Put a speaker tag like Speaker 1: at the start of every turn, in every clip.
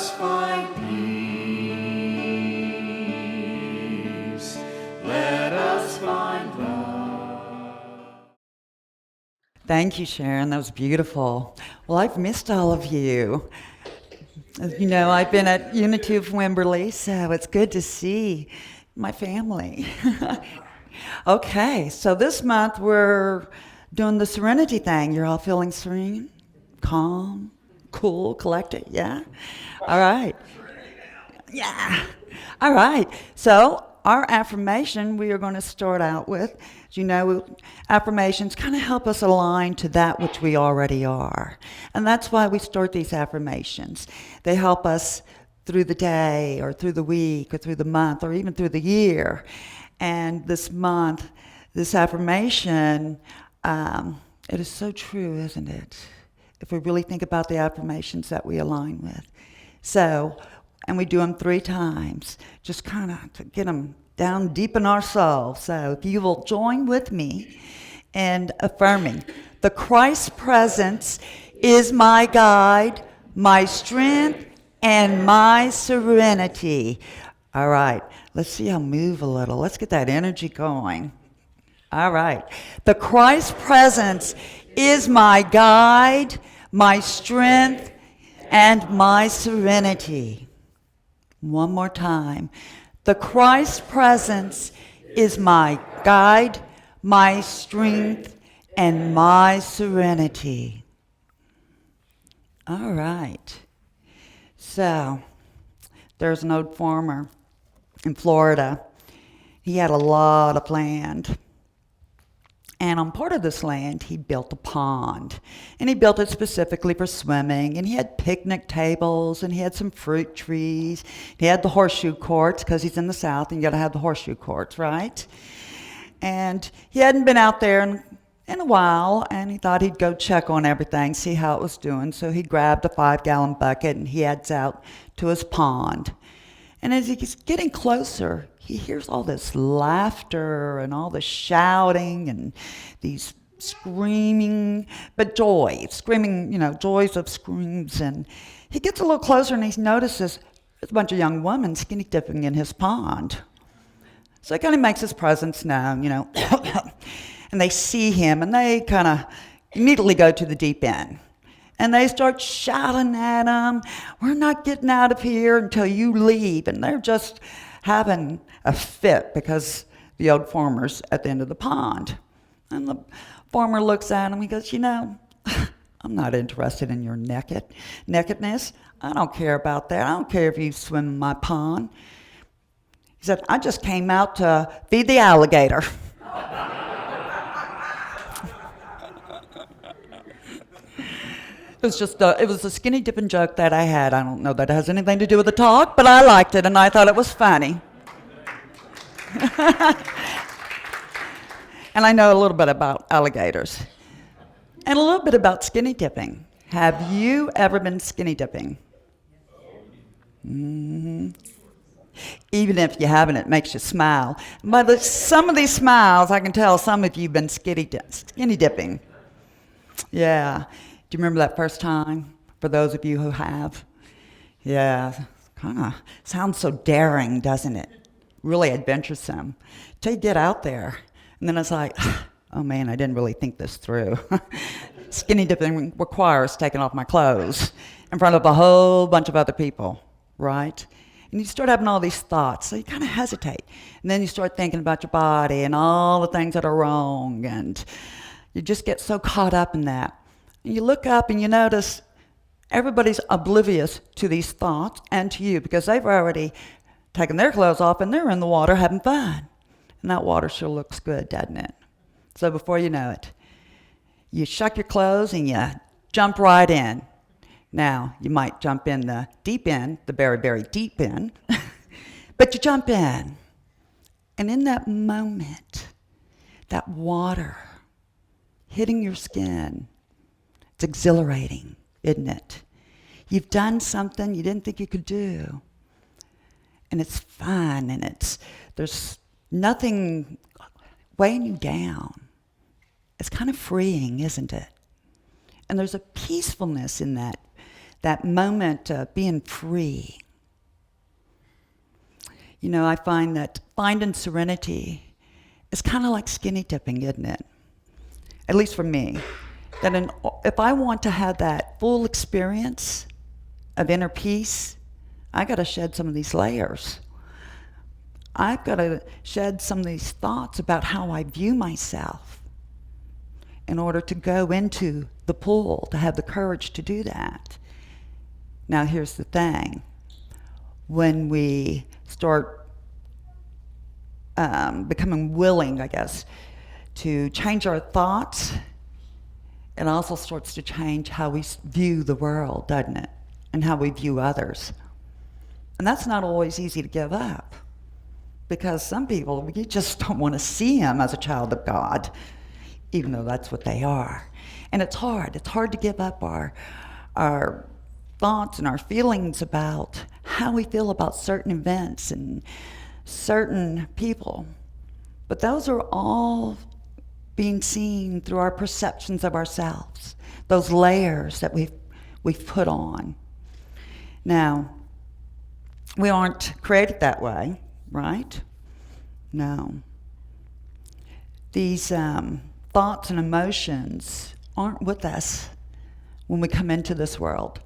Speaker 1: us find peace. Let us find love.
Speaker 2: Thank you, Sharon. That was beautiful. Well, I've missed all of you. As you know, I've been at Unity of Wimberley, so it's good to see my family. Okay, so this month we're doing the Serenity thing. You're all feeling serene, calm, cool, collected, yeah? All right. Yeah. All right. So our affirmation we are going to start out with, as you know, affirmations kind of help us align to that which we already are. And that's why we start these affirmations. They help us through the day or through the week or through the month or even through the year. And this month, this affirmation, it is so true, isn't it? If we really think about the affirmations that we align with. So, and we do them 3 times, just kind of to get them down deep in our soul. So if you will join with me in affirming, the Christ presence is my guide, my strength, and my serenity. All right, let's see how move a little. Let's get that energy going. All right. The Christ presence is my guide, my strength, and my serenity. One more time. The Christ presence is my guide, my strength, and my serenity. All right. So, there's an old farmer in Florida. He had a lot of land. And on part of this land, he built a pond. And he built it specifically for swimming. And he had picnic tables, and he had some fruit trees. He had the horseshoe courts, because he's in the South, and you got to have the horseshoe courts, right? And he hadn't been out there in a while, and he thought he'd go check on everything, see how it was doing. So he grabbed a 5-gallon bucket, and he heads out to his pond. And as he's getting closer, he hears all this laughter and all this shouting and these screaming, but joy, screaming, joys of screams. And he gets a little closer and he notices there's a bunch of young women skinny dipping in his pond. So he kind of makes his presence known, and they see him and they kind of immediately go to the deep end. And they start shouting at him, "We're not getting out of here until you leave." And they're just having a fit because the old farmer's at the end of the pond. And the farmer looks at him, he goes, I'm not interested in your nakedness. I don't care about that. I don't care if you swim in my pond. He said, "I just came out to feed the alligator." It was a skinny dipping joke that I had. I don't know that it has anything to do with the talk, but I liked it and I thought it was funny. And I know a little bit about alligators and a little bit about skinny dipping. Have you ever been skinny dipping? Mm-hmm. Even if you haven't, it makes you smile. But some of these smiles, I can tell some of you have been skinny dipping. Yeah. Do you remember that first time, for those of you who have? Yeah, kind of sounds so daring, doesn't it? Really adventuresome. Till you get out there. And then it's like, oh man, I didn't really think this through. Skinny dipping requires taking off my clothes in front of a whole bunch of other people, right? And you start having all these thoughts, so you kind of hesitate. And then you start thinking about your body and all the things that are wrong, and you just get so caught up in that. And you look up and you notice everybody's oblivious to these thoughts and to you because they've already taken their clothes off and they're in the water having fun. And that water sure looks good, doesn't it? So before you know it, you shuck your clothes and you jump right in. Now, you might jump in the deep end, the very, very deep end, but you jump in. And in that moment, that water hitting your skin, it's exhilarating, isn't it? You've done something you didn't think you could do. And it's fun, and there's nothing weighing you down. It's kind of freeing, isn't it? And there's a peacefulness in that moment of being free. You know, I find that finding serenity is kind of like skinny dipping, isn't it? At least for me. That if I want to have that full experience of inner peace, I got to shed some of these layers. I've got to shed some of these thoughts about how I view myself in order to go into the pool, to have the courage to do that. Now, here's the thing. When we start becoming willing, I guess, to change our thoughts, it also starts to change how we view the world, doesn't it? And how we view others. And that's not always easy to give up, because some people, you just don't want to see them as a child of God, even though that's what they are. And it's hard. It's hard to give up our thoughts and our feelings about how we feel about certain events and certain people. But those are all being seen through our perceptions of ourselves, those layers that we've put on. Now, we aren't created that way, right? No. These thoughts and emotions aren't with us when we come into this world.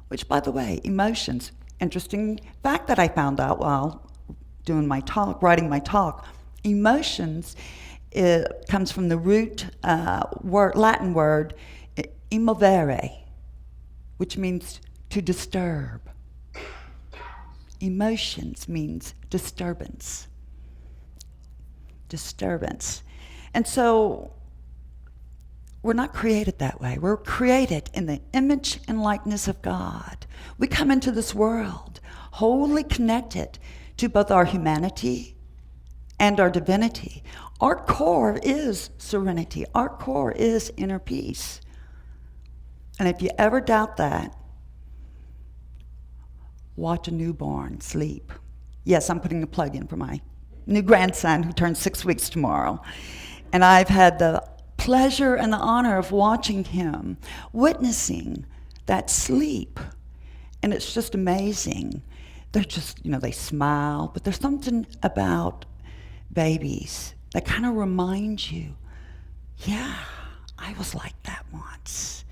Speaker 2: Which, by the way, emotions, interesting fact that I found out while doing my talk, writing my talk, emotions, it comes from the root Latin word emovere, which means to disturb. Emotions means disturbance. Disturbance. And so we're not created that way. We're created in the image and likeness of God. We come into this world wholly connected to both our humanity and our divinity. Our core is serenity. Our core is inner peace. And if you ever doubt that, watch a newborn sleep. Yes, I'm putting a plug in for my new grandson who turns 6 weeks tomorrow. And I've had the pleasure and the honor of watching him, witnessing that sleep. And it's just amazing. They're just, they smile, but there's something about babies that kind of reminds you, yeah, I was like that once.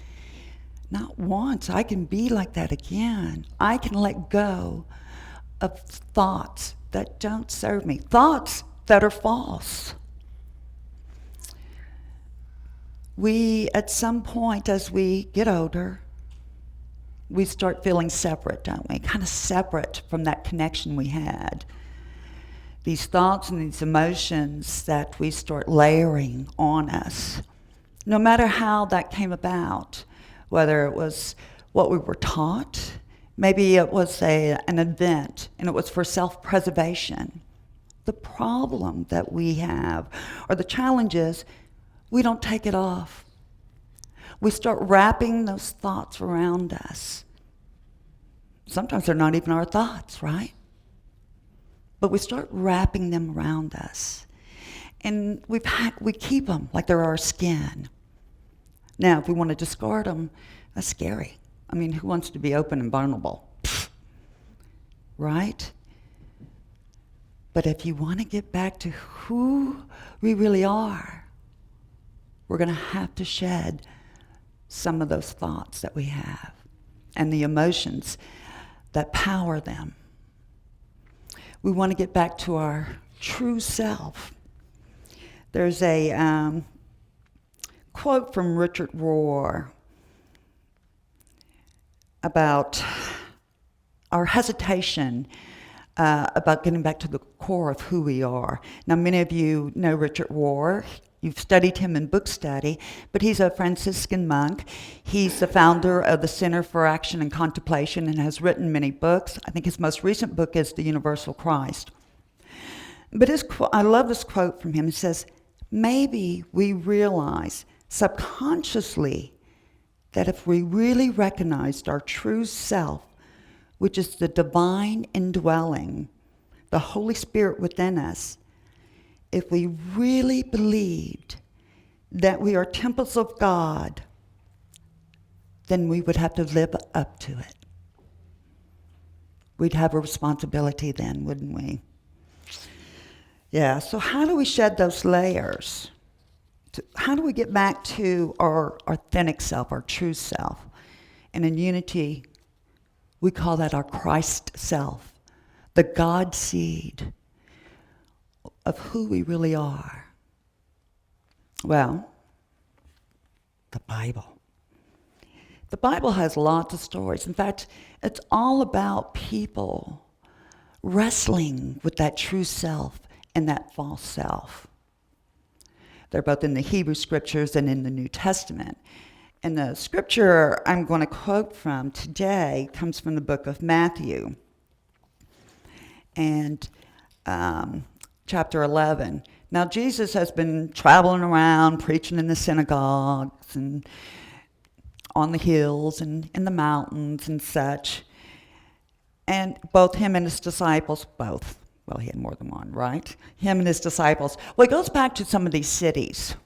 Speaker 2: Not once, I can be like that again. I can let go of thoughts that don't serve me, thoughts that are false. We, at some point as we get older, we start feeling separate, don't we? Kind of separate from that connection we had. These thoughts and these emotions that we start layering on us, no matter how that came about, whether it was what we were taught, maybe it was an event and it was for self-preservation. The problem that we have, or the challenge is, we don't take it off. We start wrapping those thoughts around us. Sometimes they're not even our thoughts, right? But we start wrapping them around us. And we keep them like they're our skin. Now, if we want to discard them, that's scary. I mean, who wants to be open and vulnerable? Right? But if you want to get back to who we really are, we're going to have to shed some of those thoughts that we have and the emotions that power them. We want to get back to our true self. There's a quote from Richard Rohr about our hesitation about getting back to the core of who we are. Now, many of you know Richard Rohr. You've studied him in book study, but he's a Franciscan monk. He's the founder of the Center for Action and Contemplation and has written many books. I think his most recent book is The Universal Christ. But I love this quote from him. It says, maybe we realize subconsciously that if we really recognized our true self, which is the divine indwelling, the Holy Spirit within us, if we really believed that we are temples of God, then we would have to live up to it. we'd have a responsibility then, wouldn't we? Yeah, so how do we shed those layers? How do we get back to our authentic self, our true self? And in Unity, we call that our Christ self, the God seed of who we really are. Well, the Bible. The Bible has lots of stories. In fact, it's all about people wrestling with that true self and that false self. They're both in the Hebrew scriptures and in the New Testament. And the scripture I'm going to quote from today comes from the book of Matthew, and chapter 11. Now, Jesus has been traveling around, preaching in the synagogues and on the hills and in the mountains and such. And both him and his disciples, well, he had more than one, right? Him and his disciples. Well, he goes back to some of these cities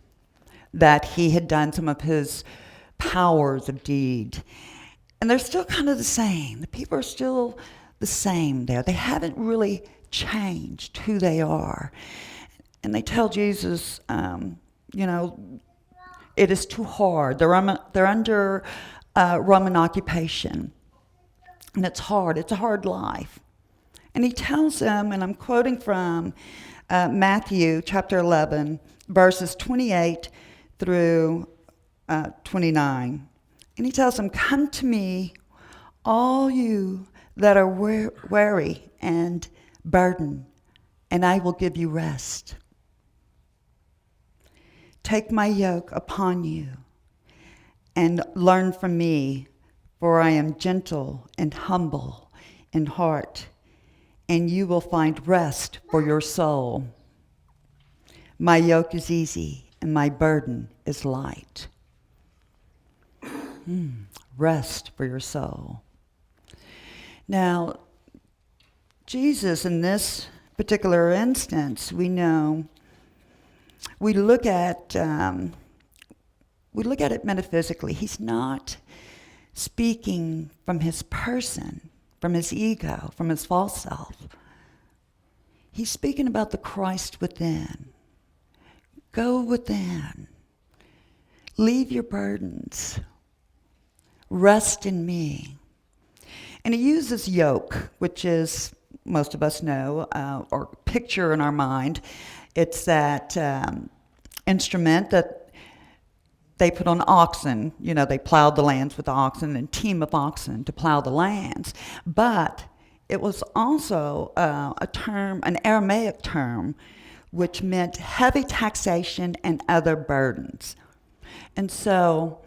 Speaker 2: that he had done some of his powers of deed. And they're still kind of the same. The people are still the same there. They haven't really changed who they are. And they tell Jesus, it is too hard. They're under Roman occupation. And it's hard. It's a hard life. And he tells them, and I'm quoting from Matthew chapter 11, verses 28 through 29. And he tells them, "Come to me, all you that are weary and burdened, and I will give you rest. Take my yoke upon you and learn from me, for I am gentle and humble in heart, and you will find rest for your soul. My yoke is easy and my burden is light." Rest for your soul. Now, Jesus, in this particular instance, we know, we look at it metaphysically. He's not speaking from his person, from his ego, from his false self. He's speaking about the Christ within. Go within. Leave your burdens. Rest in me. And he uses yoke, which is, most of us know, or picture in our mind. It's that instrument that they put on oxen. They plowed the lands with oxen, and team of oxen to plow the lands. But it was also a term, an Aramaic term, which meant heavy taxation and other burdens. And so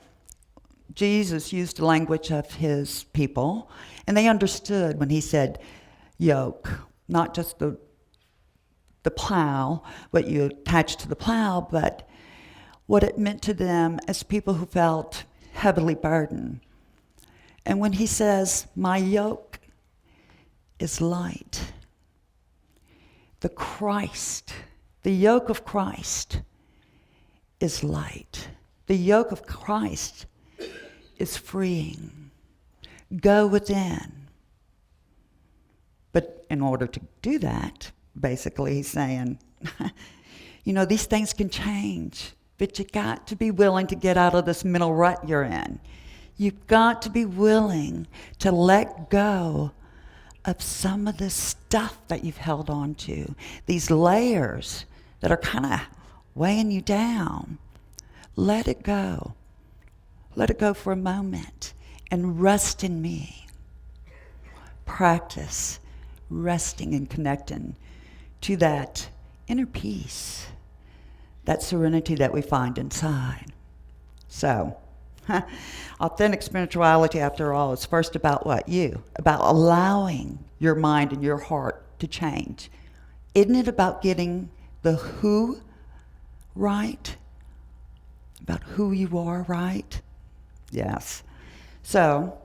Speaker 2: Jesus used the language of his people, and they understood when he said yoke, not just the plow, what you attach to the plow, but what it meant to them as people who felt heavily burdened. And when he says, "My yoke is light," the yoke of Christ is light. The yoke of Christ is freeing. Go within. But in order to do that, basically he's saying, these things can change, but you got to be willing to get out of this mental rut you're in. You've got to be willing to let go of some of the stuff that you've held on to, these layers that are kind of weighing you down. Let it go. Let it go for a moment and rest in me. Practice resting and connecting to that inner peace, that serenity that we find inside. So, authentic spirituality, after all, is first about what? You. About allowing your mind and your heart to change. Isn't it about getting the who right? About who you are right? Yes. So,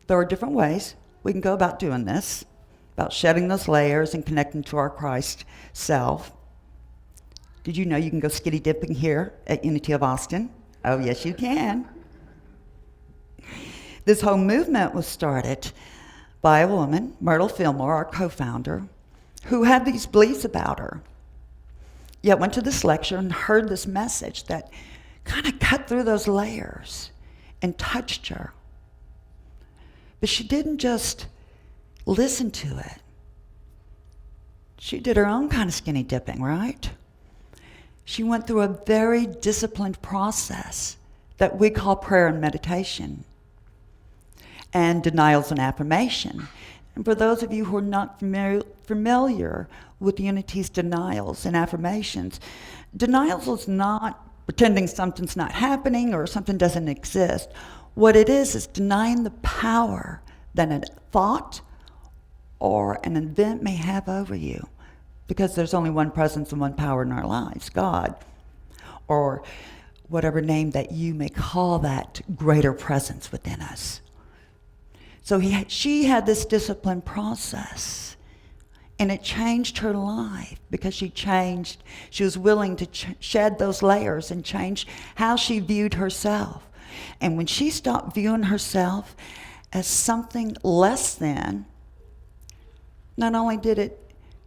Speaker 2: there are different ways we can go about doing this, about shedding those layers and connecting to our Christ self. Did you know you can go skinny dipping here at Unity of Austin? Oh, yes, you can. This whole movement was started by a woman, Myrtle Fillmore, our co-founder, who had these beliefs about her, yet went to this lecture and heard this message that kind of cut through those layers and touched her. But she didn't just listen to it. She did her own kind of skinny dipping, right? She went through a very disciplined process that we call prayer and meditation, and denials and affirmation. And for those of you who are not familiar with Unity's denials and affirmations, denials is not pretending something's not happening or something doesn't exist. What it is denying the power that a thought or an event may have over you, because there's only one presence and one power in our lives, God, or whatever name that you may call that greater presence within us. So she had this disciplined process, and it changed her life because she was willing to shed those layers and change how she viewed herself. And when she stopped viewing herself as something less than, not only did it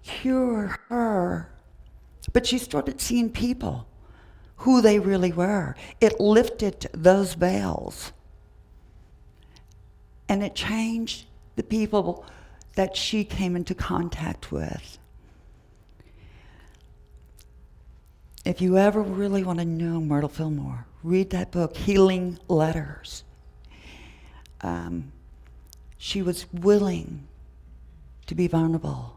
Speaker 2: cure her, but she started seeing people who they really were. It lifted those veils. And it changed the people that she came into contact with. If you ever really want to know Myrtle Fillmore, read that book, Healing Letters. She was willing to be vulnerable.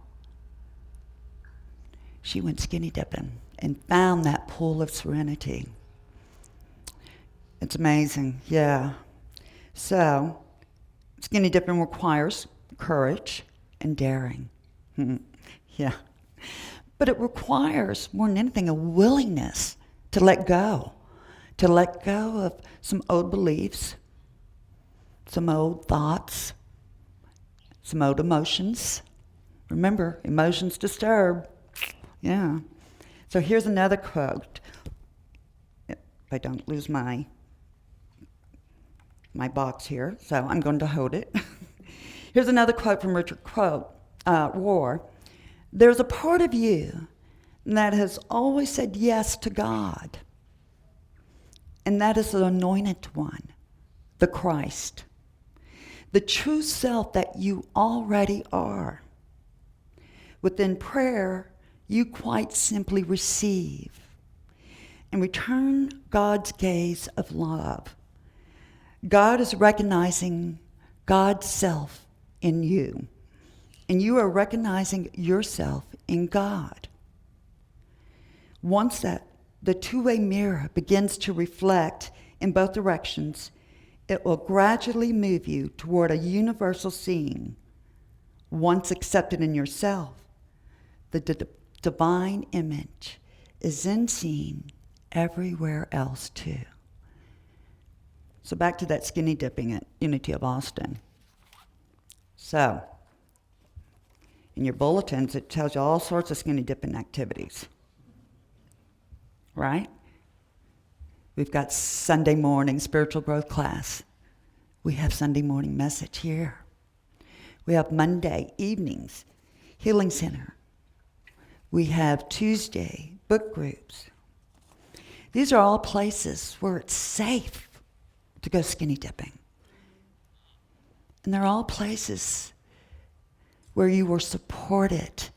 Speaker 2: She went skinny dipping and found that pool of serenity. It's amazing, yeah. So, skinny dipping requires courage and daring. Yeah. But it requires, more than anything, a willingness to let go of some old beliefs, some old thoughts, some old emotions. Remember, emotions disturb. Yeah. So here's another quote. If I don't lose my box here, so I'm going to hold it. Here's another quote from Richard Rohr. There's a part of you that has always said yes to God, and that is the anointed one, the Christ, the true self that you already are. Within prayer, you quite simply receive and return God's gaze of love. God is recognizing God's self in you, and you are recognizing yourself in God. Once that the two-way mirror begins to reflect in both directions, it will gradually move you toward a universal seeing. Once accepted in yourself, the divine image is then seen everywhere else too. So back to that skinny dipping at Unity of Austin. So, in your bulletins, it tells you all sorts of skinny dipping activities, right? We've got Sunday morning spiritual growth class. We have Sunday morning message here. We have Monday evenings, healing center. We have Tuesday book groups. These are all places where it's safe to go skinny dipping. And they're all places where you were supported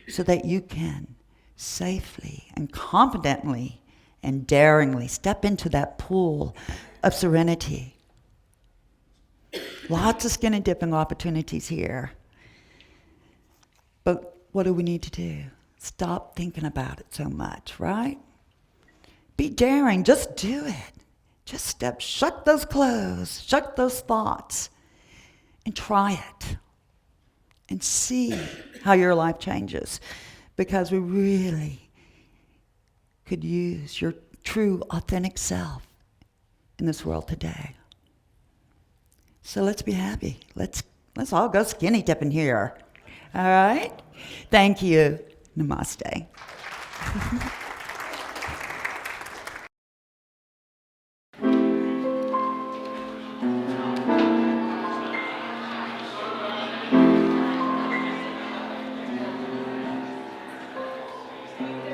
Speaker 2: so that you can safely and confidently and daringly step into that pool of serenity. Lots of skinny dipping opportunities here. But what do we need to do? Stop thinking about it so much, right? Be daring, just do it. Just shut those clothes, shut those thoughts, and try it. And see how your life changes. Because we really could use your true, authentic self in this world today. So let's be happy. Let's all go skinny dipping here. All right? Thank you. Namaste.
Speaker 1: Thank